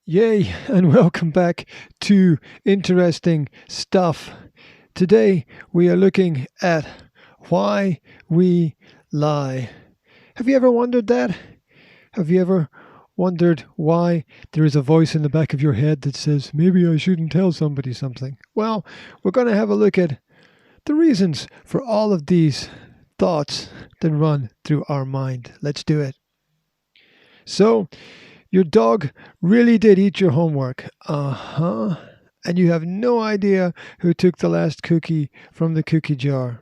Yay, and welcome back to Interesting Stuff. Today we are looking at why we lie. Have you ever wondered that? Have you ever wondered why there is a voice in the back of your head that says, maybe I shouldn't tell somebody something? Well, we're going to have a look at the reasons for all of these thoughts that run through our mind. Let's do it. So, your dog really did eat your homework. Uh-huh. And you have no idea who took the last cookie from the cookie jar.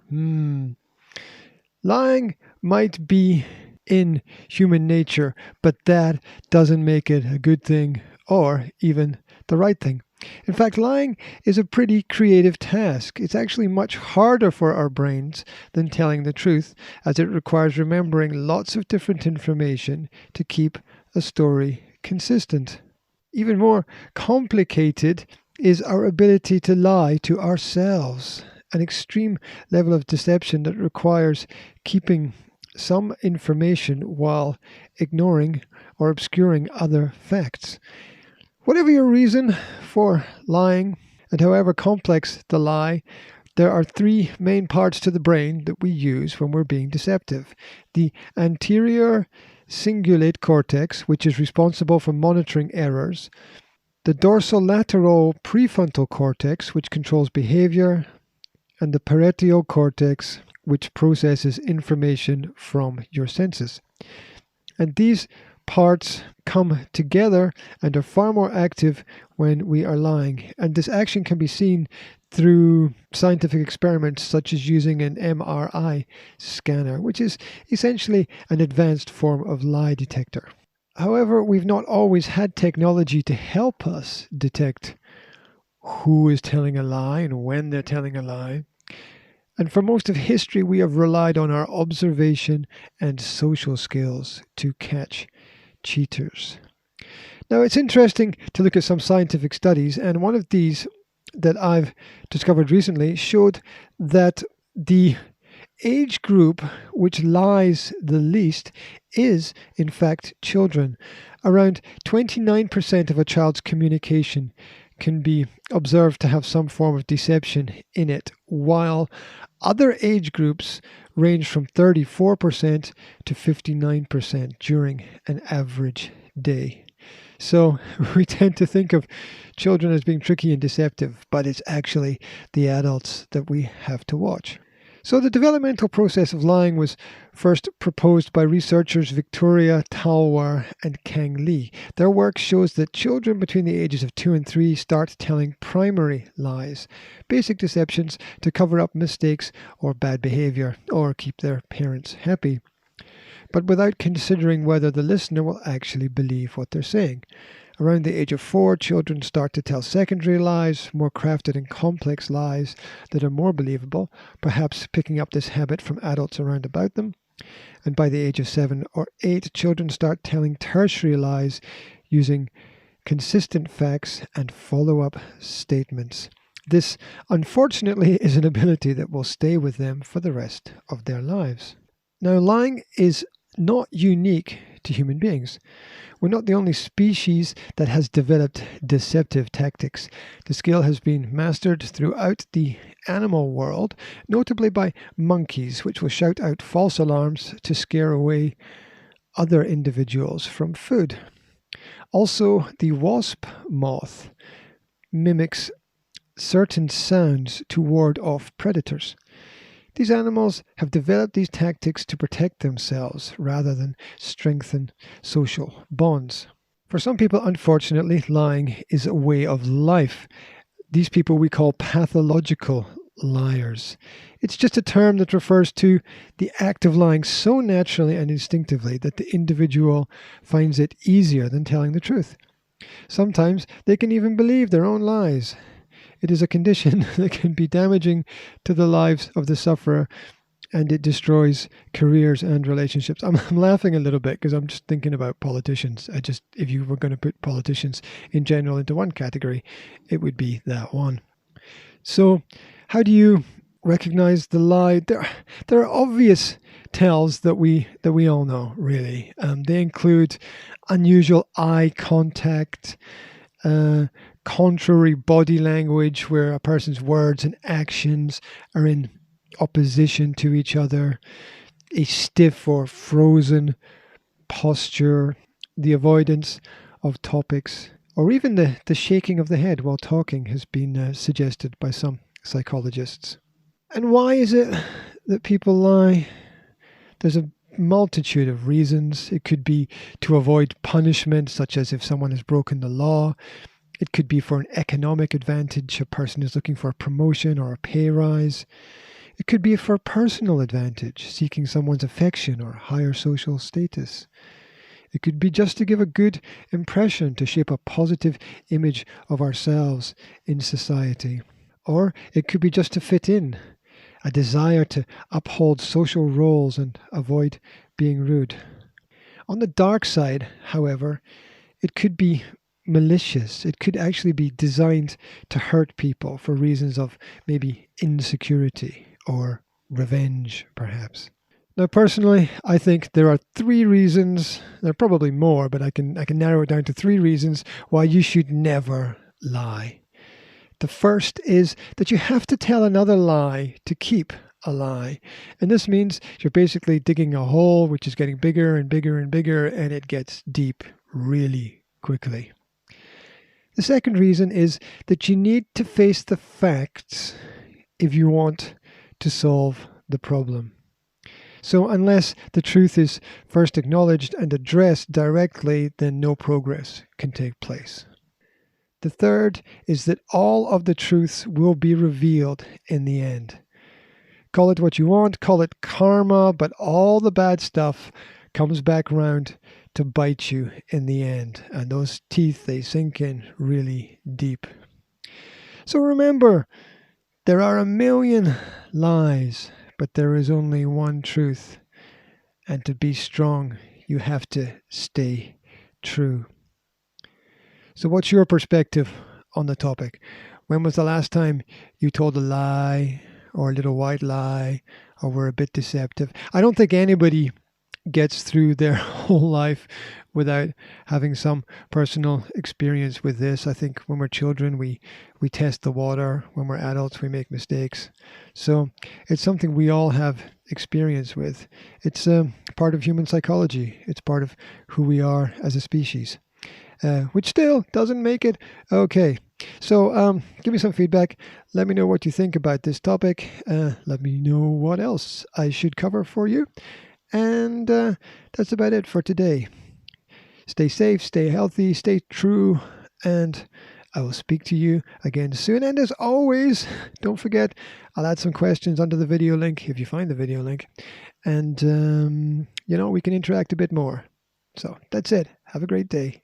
Lying might be in human nature, but that doesn't make it a good thing or even the right thing. In fact, lying is a pretty creative task. It's actually much harder for our brains than telling the truth, as it requires remembering lots of different information to keep a story consistent. Even more complicated is our ability to lie to ourselves, an extreme level of deception that requires keeping some information while ignoring or obscuring other facts. Whatever your reason for lying, and however complex the lie, there are three main parts to the brain that we use when we're being deceptive. The anterior cingulate cortex, which is responsible for monitoring errors, the dorsolateral prefrontal cortex, which controls behavior, and the parietal cortex, which processes information from your senses. And these parts come together and are far more active when we are lying. And this action can be seen through scientific experiments such as using an MRI scanner, which is essentially an advanced form of lie detector. However, we've not always had technology to help us detect who is telling a lie and when they're telling a lie. And for most of history, we have relied on our observation and social skills to catch cheaters. Now, it's interesting to look at some scientific studies, and one of these that I've discovered recently showed that the age group which lies the least is, in fact, children. Around 29% of a child's communication can be observed to have some form of deception in it, while other age groups range from 34% to 59% during an average day. So we tend to think of children as being tricky and deceptive, but it's actually the adults that we have to watch. So the developmental process of lying was first proposed by researchers Victoria Talwar and Kang Lee. Their work shows that children between the ages of 2 and 3 start telling primary lies, basic deceptions to cover up mistakes or bad behavior or keep their parents happy, but without considering whether the listener will actually believe what they're saying. Around the age of 4, children start to tell secondary lies, more crafted and complex lies that are more believable, perhaps picking up this habit from adults around about them. And by the age of 7 or 8, children start telling tertiary lies using consistent facts and follow-up statements. This, unfortunately, is an ability that will stay with them for the rest of their lives. Now, lying is not unique to human beings. We're not the only species that has developed deceptive tactics. The skill has been mastered throughout the animal world, notably by monkeys, which will shout out false alarms to scare away other individuals from food. Also, the wasp moth mimics certain sounds to ward off predators. These animals have developed these tactics to protect themselves rather than strengthen social bonds. For some people, unfortunately, lying is a way of life. These people we call pathological liars. It's just a term that refers to the act of lying so naturally and instinctively that the individual finds it easier than telling the truth. Sometimes they can even believe their own lies. It is a condition that can be damaging to the lives of the sufferer, and it destroys careers and relationships. I'm laughing a little bit because I'm just thinking about politicians. If you were going to put politicians in general into one category, it would be that one. So how do you recognize the lie? There are obvious tells that we all know, really. They include unusual eye contact, contrary body language where a person's words and actions are in opposition to each other, a stiff or frozen posture, the avoidance of topics, or even the shaking of the head while talking has been suggested by some psychologists. And why is it that people lie? There's a multitude of reasons. It could be to avoid punishment, such as if someone has broken the law. It could be for an economic advantage. A person is looking for a promotion or a pay rise. It could be for personal advantage, seeking someone's affection or higher social status. It could be just to give a good impression, to shape a positive image of ourselves in society. Or it could be just to fit in, a desire to uphold social roles and avoid being rude. On the dark side, however, it could be malicious. It could actually be designed to hurt people for reasons of maybe insecurity or revenge, perhaps. Now, personally, I think there are 3 reasons, there are probably more, but I can narrow it down to 3 reasons why you should never lie. The first is that you have to tell another lie to keep a lie. And this means you're basically digging a hole which is getting bigger and bigger and bigger, and it gets deep really quickly. The second reason is that you need to face the facts if you want to solve the problem. So unless the truth is first acknowledged and addressed directly, then no progress can take place. The third is that all of the truths will be revealed in the end. Call it what you want, call it karma, but all the bad stuff comes back round to bite you in the end. And those teeth, they sink in really deep. So remember, there are a million lies, but there is only one truth. And to be strong, you have to stay true. So what's your perspective on the topic? When was the last time you told a lie or a little white lie or were a bit deceptive? I don't think anybody gets through their whole life without having some personal experience with this. I think when we're children, we test the water. When we're adults, we make mistakes. So it's something we all have experience with. It's part of human psychology. It's part of who we are as a species. Which still doesn't make it okay. So give me some feedback. Let me know what you think about this topic. Let me know what else I should cover for you. And that's about it for today. Stay safe, stay healthy, stay true, and I will speak to you again soon. And as always, don't forget, I'll add some questions under the video link if you find the video link. And, we can interact a bit more. So that's it. Have a great day.